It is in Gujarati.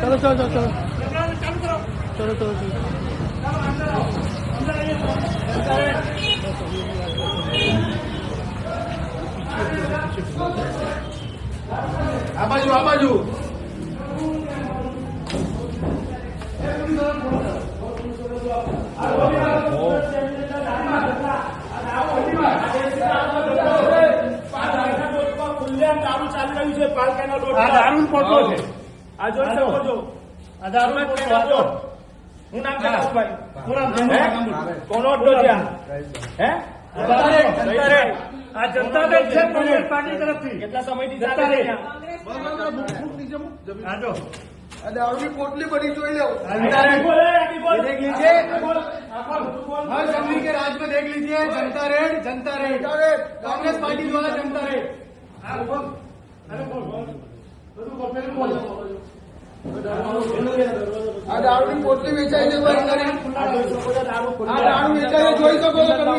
चलो चलो चलो चलो चलो चलो चलो आ बाजू દારૂ ચાલી રહ્યું છે પાલકાના રોડ પર દારૂ પોટલો છે આ જોઈ શકો છો આ દારૂ પોટલો હું નામ ભાઈ કોનો અડ્ડો છે હે આ જનતા દળ છે કોંગ્રેસ પાર્ટી તરફથી કેટલા સમયથી ચાલે છે આ જો दारू की पोटली बड़ी जो देख लीजिए हर शक्ति के राज में देख लीजिए जनता रेड कांग्रेस पार्टी द्वारा जनता रेड आ दारू की पोटली वेचाई दारू वेचाई જોઈ શકો છો તમે